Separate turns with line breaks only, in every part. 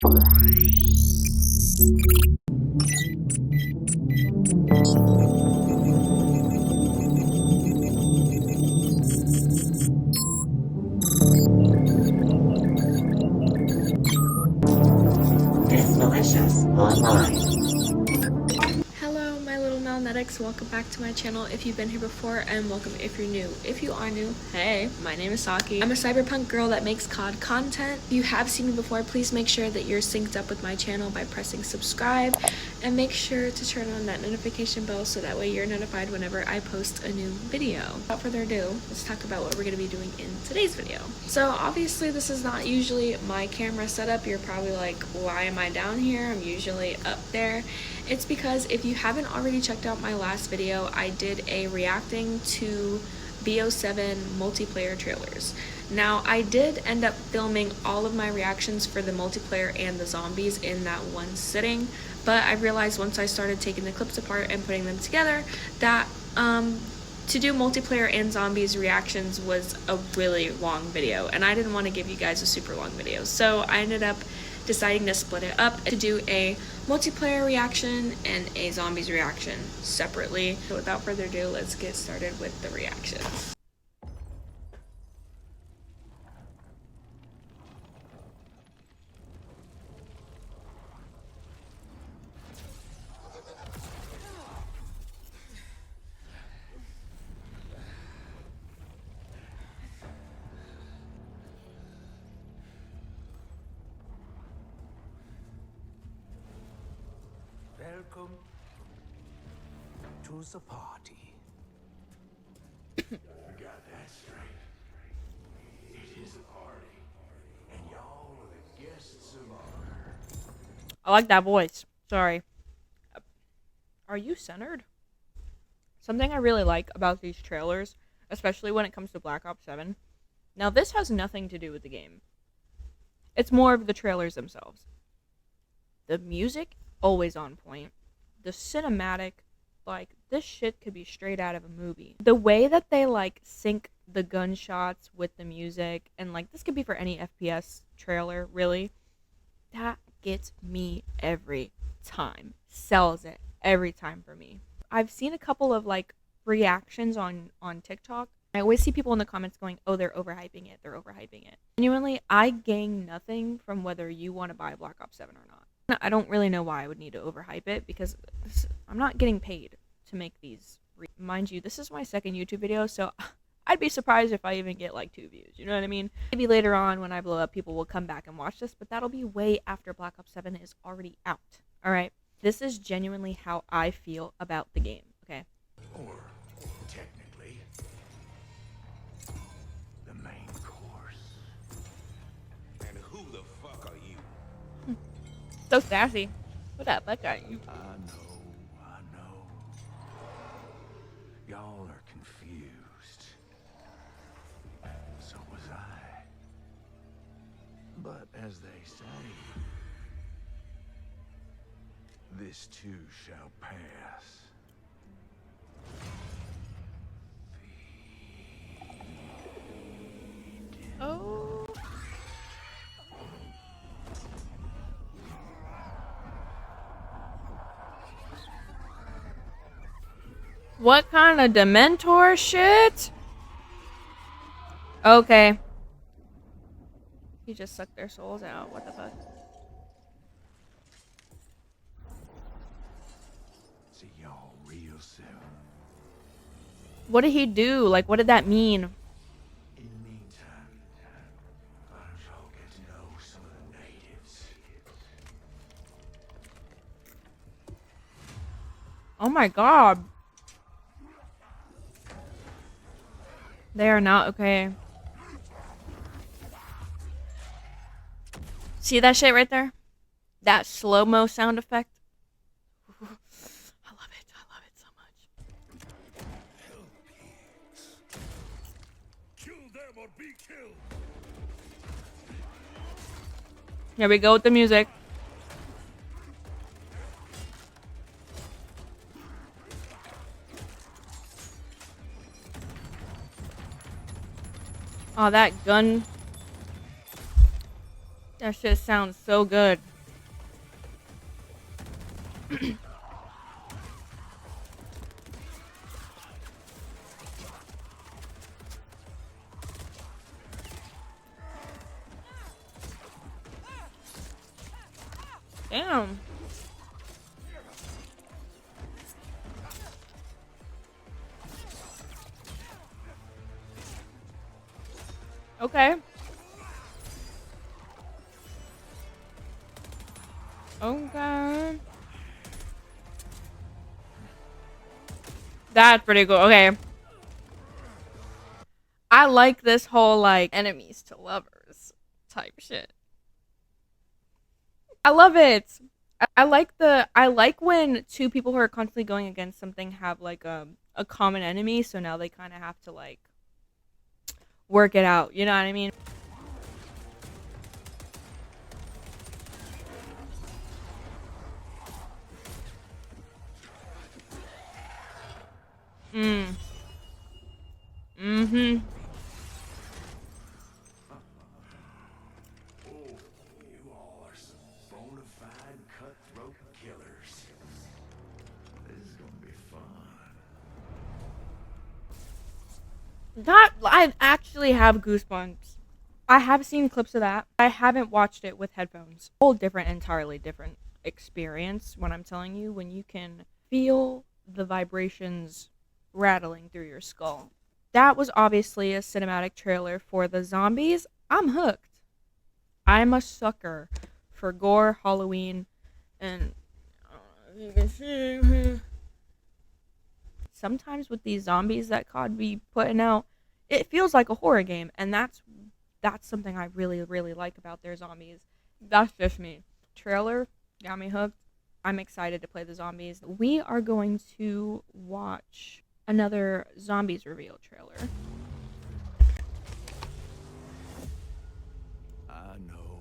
It's delicious online.
Hello, my little Malnetics. Welcome back to my channel if you've been here before, and welcome if you're new. If you are new, hey, my name is Saki. I'm a cyberpunk girl that makes COD content. If you have seen me before, please make sure that you're synced up with my channel by pressing subscribe, and make sure to turn on that notification bell so that way you're notified whenever I post a new video. Without further ado, let's talk about what we're going to be doing in today's video. So obviously this is not usually my camera setup. You're probably like, why am I down here? I'm usually up there. It's because if you haven't already checked out my last video, I did a reacting to BO7 multiplayer trailers. Now, I did end up filming all of my reactions for the multiplayer and the zombies in that one sitting, but I realized once I started taking the clips apart and putting them together that to do multiplayer and zombies reactions was a really long video, and I didn't want to give you guys a super long video, so I ended up deciding to split it up to do a multiplayer reaction and a zombies reaction separately. So without further ado, let's get started with the reactions.
Welcome to the party.
You got that straight. It is a party, and y'all are the guests of honor.
I like that voice. Sorry. Are you centered? Something I really like about these trailers, especially when it comes to Black Ops 7. Now, this has nothing to do with the game. It's more of the trailers themselves. The music, always on point. The cinematic, like, this shit could be straight out of a movie. The way that they, like, sync the gunshots with the music, and, like, this could be for any FPS trailer, really. That gets me every time. Sells it every time for me. I've seen a couple of, like, reactions on TikTok. I always see people in the comments going, oh, they're overhyping it, they're overhyping it. Genuinely, I gain nothing from whether you want to buy Black Ops 7 or not. I don't really know why I would need to overhype it, because I'm not getting paid to make these. Mind you, this is my second YouTube video, so I'd be surprised if I even get like 2 views, you know what I mean? Maybe later on when I blow up, people will come back and watch this, but that'll be way after Black Ops 7 is already out, alright? This is genuinely how I feel about the game, okay?
Or, technically, the main course. And who the fuck are you?
So sassy. What the fuck are you?
I know. Y'all are confused. So was I. But as they say, this too shall pass.
Oh. What kind of Dementor shit? Okay. He just sucked their souls out. What the fuck?
See y'all real soon.
What did he do? Like, what did that mean?
In the meantime, why don't y'all get to know some of the natives?
Oh my god. They are not okay. See that shit right there? That slow-mo sound effect? I love it so much.
Kill them or be killed.
Here we go with the music. Oh, that gun. That shit sounds so good. Damn. Okay. Okay. That's pretty cool. Okay. I like this whole like enemies to lovers type shit. I love it. I like when two people who are constantly going against something have like a common enemy, so now they kind of have to like work it out. You know what I mean? Mm. Mm-hmm.
You all are some bona fide cutthroat killers. This is gonna be fun.
That I actually have goosebumps. I have seen clips of that. I haven't watched it with headphones. Whole different, entirely different experience when I'm telling you, when you can feel the vibrations rattling through your skull. That was obviously a cinematic trailer for the zombies. I'm hooked. I'm a sucker for gore, Halloween, and you can see sometimes with these zombies that COD be putting out, it feels like a horror game, and that's something I really like about their zombies. That's just me. Trailer got me hooked. I'm excited to play the zombies. We are going to watch another zombies reveal trailer.
I know.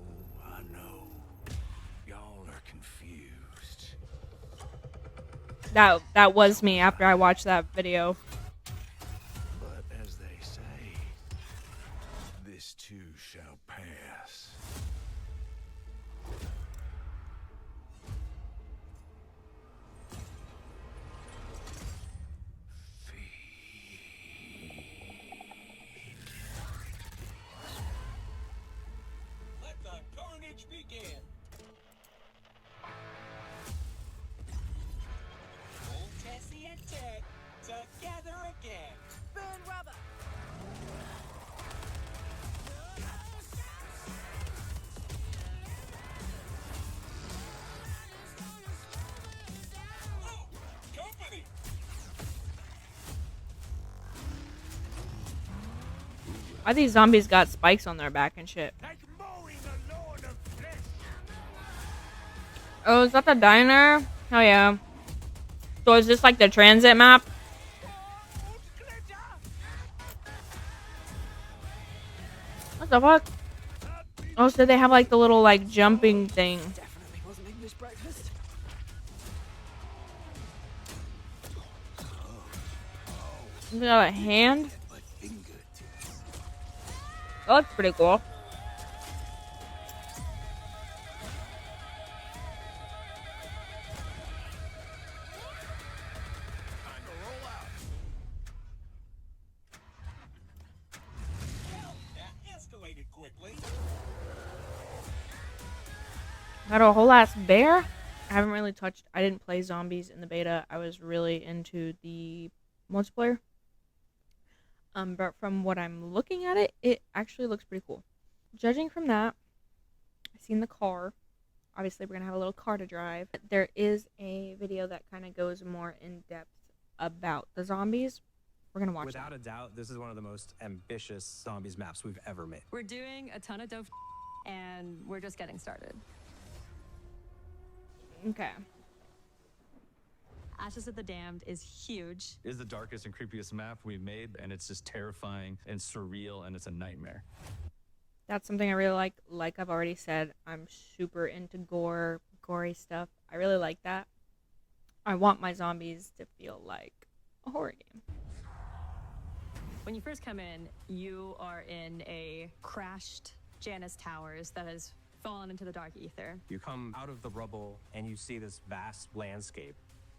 Y'all are confused.
That was me after I watched that video.
But as they say, this too shall pass.
Let the carnage begin. Old Tessie and Ted together again.
Burn rubber.
Oh, company.
Why these zombies got spikes on their back and shit?
Like mowing the Lord of Flesh.
Oh, is that the diner? Oh yeah. So is this like the transit map? What the fuck? Oh, so they have like the little like jumping thing.
Definitely wasn't English breakfast.
Is that a hand? That looks pretty cool.
That escalated quickly.
Got a whole ass bear? I haven't really touched. I didn't play zombies in the beta. I was really into the multiplayer. But from what I'm looking at it, it actually looks pretty cool. Judging from that, I've seen the car. Obviously, we're gonna have a little car to drive. There is a video that kind of goes more in depth about the zombies. We're gonna watch
Without a doubt, this is one of the most ambitious zombies maps we've ever made.
We're doing a ton of dope and we're just getting started.
that. Okay.
Ashes of the Damned is huge.
Is the darkest and creepiest map we've made, and it's just terrifying and surreal, and it's a nightmare.
That's something I really like. Like I've already said, I'm super into gory stuff. I really like that. I want my zombies to feel like a horror game.
When you first come in, you are in a crashed Janus Towers that is fallen into the dark ether.
You come out of the rubble and you see this vast landscape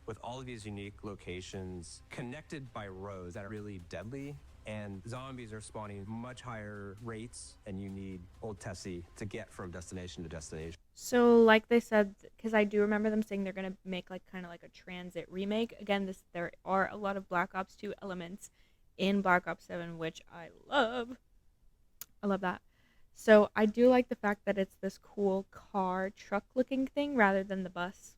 with all of these unique locations connected by roads that are really deadly. And zombies are spawning much higher rates, and you need Old Tessie to get from destination to destination.
So, like they said, because I do remember them saying they're gonna make like kind of like a transit remake. Again, there are a lot of Black Ops 2 elements in Black Ops 7, which I love. I love that. So I do like the fact that it's this cool car truck looking thing rather than the bus.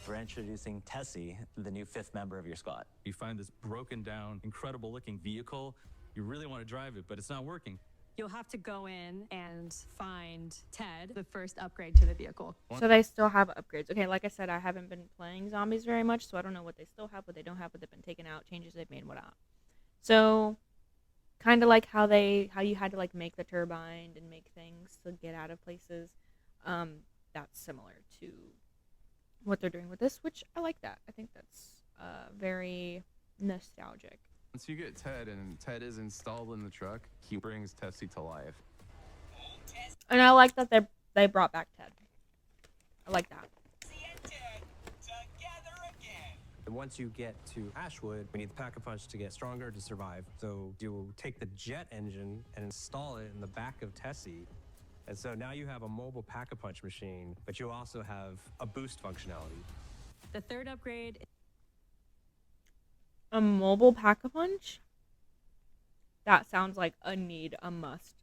We're introducing Tessie, the new 5th member of your squad.
You find this broken down, incredible looking vehicle. You really want to drive it, but it's not working.
You'll have to go in and find Ted, the first upgrade to the vehicle.
So they still have upgrades. Okay, like I said, I haven't been playing zombies very much, so I don't know what they still have, what they don't have, what they've been taken out, changes they've made, what not. So kind of like how you had to like make the turbine and make things to get out of places. That's similar to what they're doing with this, which I like that. I think that's very nostalgic.
Once you get Ted and Ted is installed in the truck, he brings Tessie to life.
And I like that they brought back Ted. I like that.
Tessie and Ted together again.
And once you get to Ashwood, we need the Pack-a-Punch to get stronger to survive. So you take the jet engine and install it in the back of Tessie. And so now you have a mobile Pack-a-Punch machine, but you also have a boost functionality.
The third upgrade.
A mobile Pack-a-Punch? That sounds like a need, a must.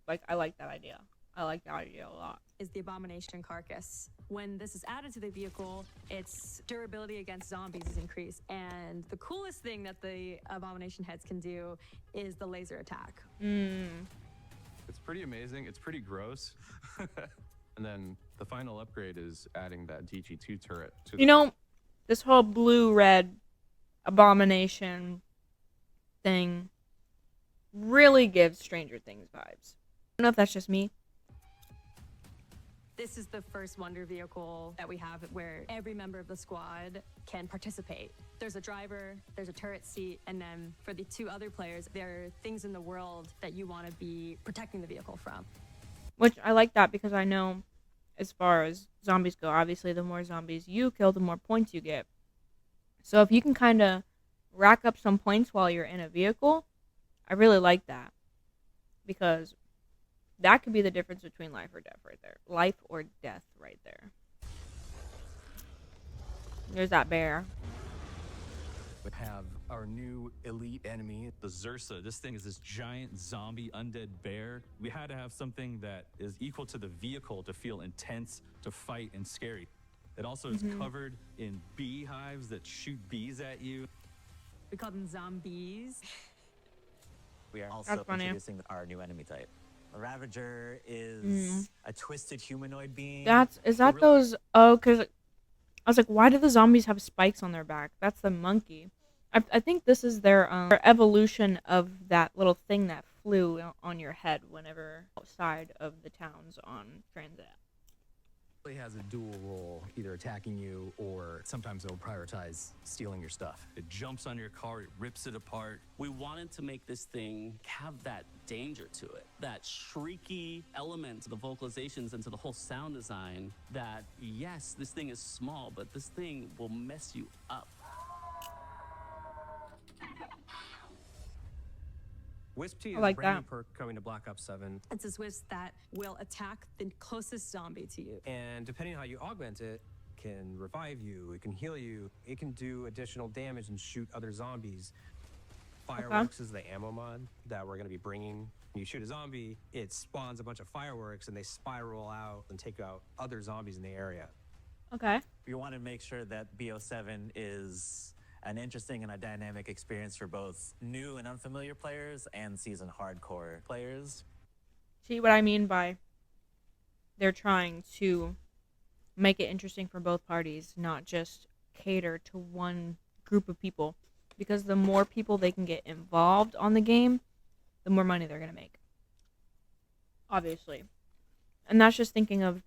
Like, I like that idea. I like that idea a lot.
Is the Abomination carcass. When this is added to the vehicle, its durability against zombies is increased. And the coolest thing that the Abomination heads can do is the laser attack.
It's pretty amazing. It's pretty gross. And then the final upgrade is adding that DG2 turret to
You know, this whole blue-red Abomination thing really gives Stranger Things vibes. I don't know if that's just me.
This is the first Wonder vehicle that we have where every member of the squad can participate. There's a driver, there's a turret seat, and then for the 2 other players, there are things in the world that you want to be protecting the vehicle from.
Which I like that because I know as far as zombies go, obviously the more zombies you kill, the more points you get. So if you can kind of rack up some points while you're in a vehicle, I really like that. Because that could be the difference between life or death right there. Life or death right there. There's that bear.
We have our new elite enemy, the Zursa. This thing is this giant zombie undead bear. We had to have something that is equal to the vehicle to feel intense, to fight, and scary. It also is covered in beehives that shoot bees at you.
We call them zombies.
We are also
That's funny.
introducing our new enemy type. A Ravager is a twisted humanoid being.
Is that those? Oh, because I was like, why do the zombies have spikes on their back? That's the monkey. I think this is their evolution of that little thing that flew on your head whenever outside of the towns on transit.
It has a dual role, either attacking you or sometimes it'll prioritize stealing your stuff.
It jumps on your car, it rips it apart.
We wanted to make this thing have that danger to it, that shrieky element to the vocalizations and to the whole sound design that, yes, this thing is small, but this thing will mess you up.
Wisp T is
like
a brand
that.
new perk coming to Black Ops 7.
It's a Swiss that will attack the closest zombie to you.
And depending on how you augment it, can revive you, it can heal you, it can do additional damage and shoot other zombies. Fireworks is the ammo mod that we're going to be bringing. When you shoot a zombie, it spawns a bunch of fireworks and they spiral out and take out other zombies in the area.
Okay.
We want to make sure that BO7 is an interesting and a dynamic experience for both new and unfamiliar players and seasoned hardcore players.
See what I mean by they're trying to make it interesting for both parties, not just cater to one group of people. Because the more people they can get involved on the game, the more money they're going to make. Obviously. And that's just thinking of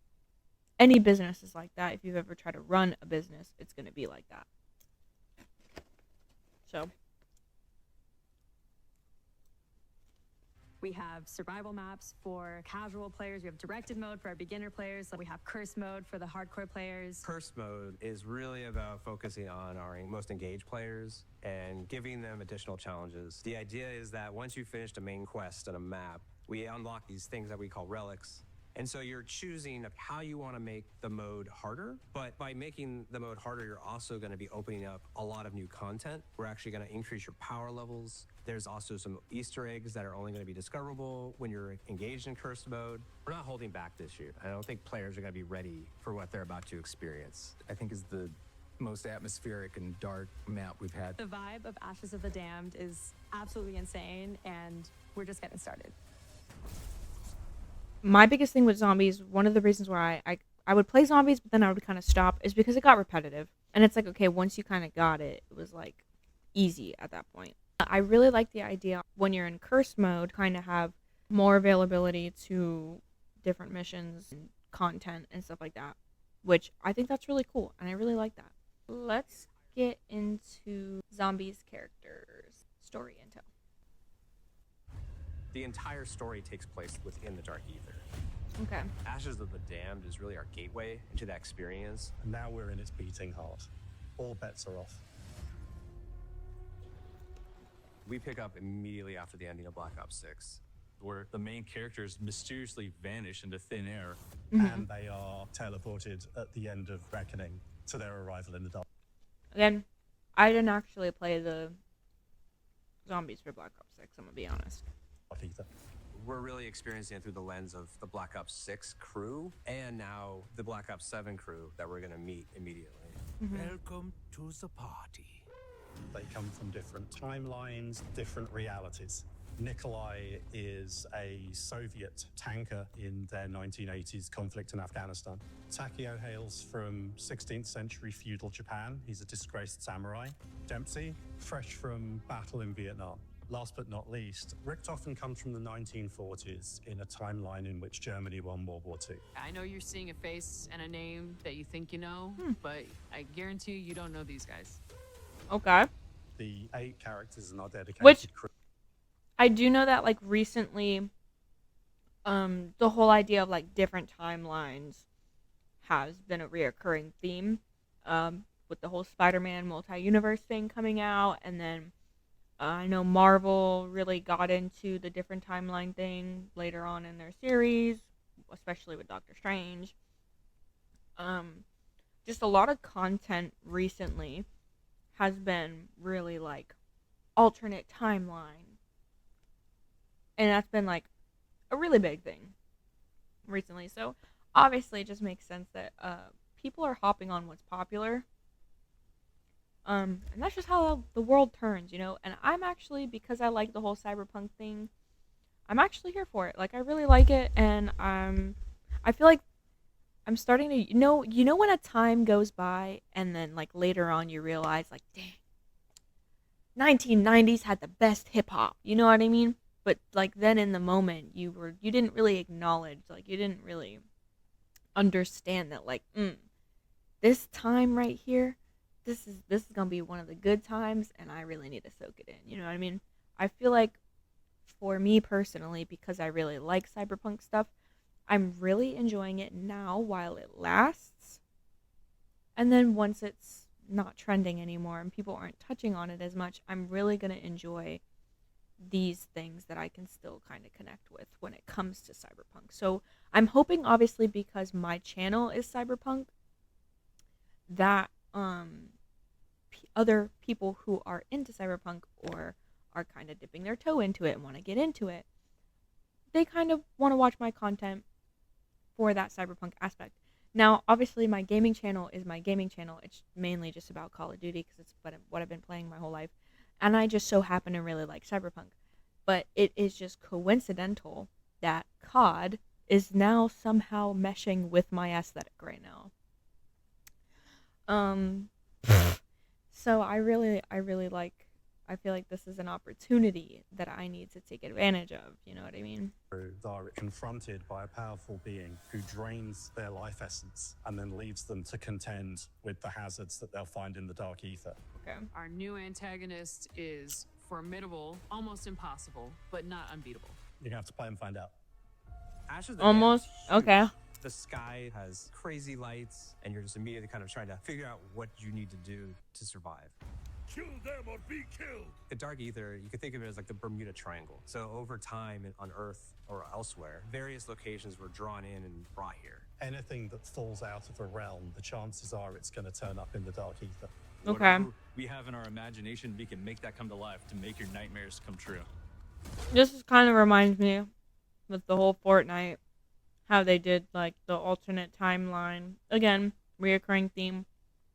any businesses like that. If you've ever tried to run a business, it's going to be like that. So
We have survival maps for casual players. We have directed mode for our beginner players. We have curse mode for the hardcore players.
Curse mode is really about focusing on our most engaged players and giving them additional challenges. The idea is that once you've finished a main quest on a map, we unlock these things that we call relics. And so you're choosing how you want to make the mode harder, but by making the mode harder, you're also going to be opening up a lot of new content. We're actually going to increase your power levels. There's also some Easter eggs that are only going to be discoverable when you're engaged in curse mode. We're not holding back this year. I don't think players are going to be ready for what they're about to experience.
I think is the most atmospheric and dark map we've had.
The vibe of Ashes of the Damned is absolutely insane, and we're just getting started.
My biggest thing with zombies, one of the reasons why I would play zombies, but then I would kind of stop, is because it got repetitive. And it's like, okay, once you kind of got it, it was like easy at that point. I really like the idea when you're in curse mode, kind of have more availability to different missions and content and stuff like that, which I think that's really cool. And I really like that. Let's get into zombies characters, story intel.
The entire story takes place within the Dark Ether.
Okay.
Ashes of the Damned is really our gateway into that experience.
And now we're in its beating heart. All bets are off.
We pick up immediately after the ending of Black Ops 6.
Where the main characters mysteriously vanish into thin air.
And they are teleported at the end of Reckoning to their arrival in the dark.
Again, I didn't actually play the zombies for Black Ops 6, I'm going to be honest.
We're really experiencing it through the lens of the Black Ops 6 crew and now the Black Ops 7 crew that we're going to meet immediately.
Welcome to the party.
They come from different timelines, different realities. Nikolai is a Soviet tanker in their 1980s conflict in Afghanistan. Takeo hails from 16th century feudal Japan. He's a disgraced samurai. Dempsey, fresh from battle in Vietnam. Last but not least, Richtofen comes from the 1940s in a timeline in which Germany won World War II.
I know you're seeing a face and a name that you think you know, but I guarantee you don't know these guys.
Okay.
The 8 characters in our dedicated
Which
crew.
I do know that like recently, the whole idea of like different timelines has been a reoccurring theme, with the whole Spider-Man multi-universe thing coming out, and then I know Marvel really got into the different timeline thing later on in their series, especially with Doctor Strange. Just a lot of content recently has been really like alternate timeline. And that's been like a really big thing recently. So obviously it just makes sense that people are hopping on what's popular. And that's just how the world turns, you know? And I'm actually, because I like the whole cyberpunk thing, I'm actually here for it. Like, I really like it, and I feel like I'm starting to, you know when a time goes by, and then, like, later on you realize, like, dang, 1990s had the best hip-hop, you know what I mean? But, like, then in the moment, you didn't really acknowledge, like, you didn't really understand that, like, this time right here, this is gonna be one of the good times, and I really need to soak it in. You know what I mean? I feel like for me personally, because I really like cyberpunk stuff, I'm really enjoying it now while it lasts. And then once it's not trending anymore and people aren't touching on it as much, I'm really gonna enjoy these things that I can still kind of connect with when it comes to cyberpunk. So I'm hoping, obviously, because my channel is cyberpunk, that other people who are into cyberpunk or are kind of dipping their toe into it and want to get into it, they kind of want to watch my content for that cyberpunk aspect. Now, obviously, my gaming channel is my gaming channel. It's mainly just about Call of Duty because it's what I've been playing my whole life. And I just so happen to really like cyberpunk. But it is just coincidental that COD is now somehow meshing with my aesthetic right now. So I feel like this is an opportunity that I need to take advantage of, you know what I mean?
They are confronted by a powerful being who drains their life essence and then leaves them to contend with the hazards that they'll find in the dark ether.
Okay.
Our new antagonist is formidable, almost impossible, but not unbeatable.
You're gonna have to play and find out.
Ashes of the
Almost.
Damned is huge.
Okay.
The sky has crazy lights, and you're just immediately kind of trying to figure out what you need to do to survive.
Kill them or be killed.
The Dark Ether, you could think of it as like the Bermuda Triangle. So over time on Earth or elsewhere, various locations were drawn in and brought here.
Anything that falls out of a realm, the chances are it's going to turn up in the Dark Ether.
Okay.
Whatever we have in our imagination, we can make that come to life to make your nightmares come true.
This kind of reminds me with the whole Fortnite, how they did like the alternate timeline. Again, reoccurring theme.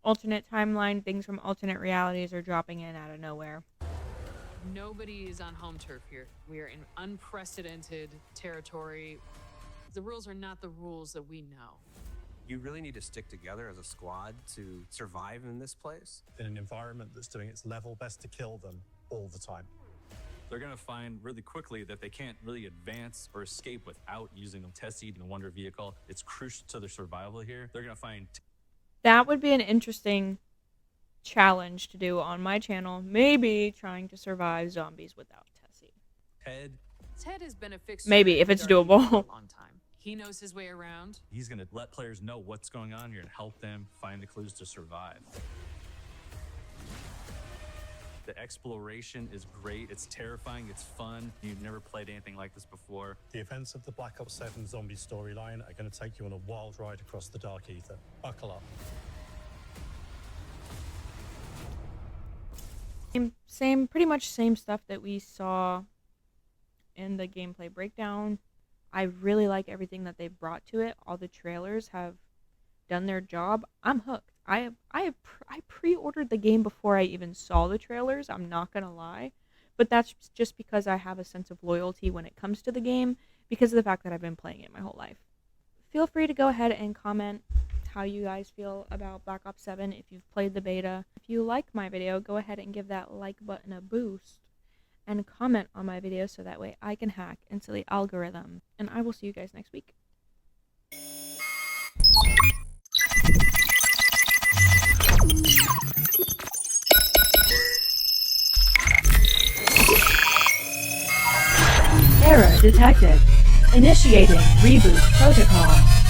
Alternate timeline, things from alternate realities are dropping in out of nowhere.
Nobody is on home turf here. We are in unprecedented territory. The rules are not the rules that we know.
You really need to stick together as a squad to survive in this place.
In an environment that's doing its level best to kill them all the time.
They're going to find really quickly that they can't really advance or escape without using the Tessie and the Wonder Vehicle. It's crucial to their survival here. They're going to find...
That would be an interesting challenge to do on my channel. Maybe trying to survive zombies without Tessie.
Ted has been a fixture.
Maybe, if
in
it's
Dark Ether
doable.
for a long time. He knows his way around.
He's going to let players know what's going on here and help them find the clues to survive. The exploration is great. It's terrifying. It's fun. You've never played anything like this before.
The events of the Black Ops 7 zombie storyline are going to take you on a wild ride across the Dark Ether. Buckle up.
Same, pretty much same stuff that we saw in the gameplay breakdown. I really like everything that they've brought to it. All the trailers have done their job. I'm hooked. I pre-ordered the game before I even saw the trailers. I'm not gonna lie, but that's just because I have a sense of loyalty when it comes to the game because of the fact that I've been playing it my whole life. Feel free to go ahead and comment how you guys feel about Black Ops 7 if you've played the beta. If you like my video, go ahead and give that like button a boost and comment on my video so that way I can hack into the algorithm. And I will see you guys next week.
Error detected. Initiating reboot protocol.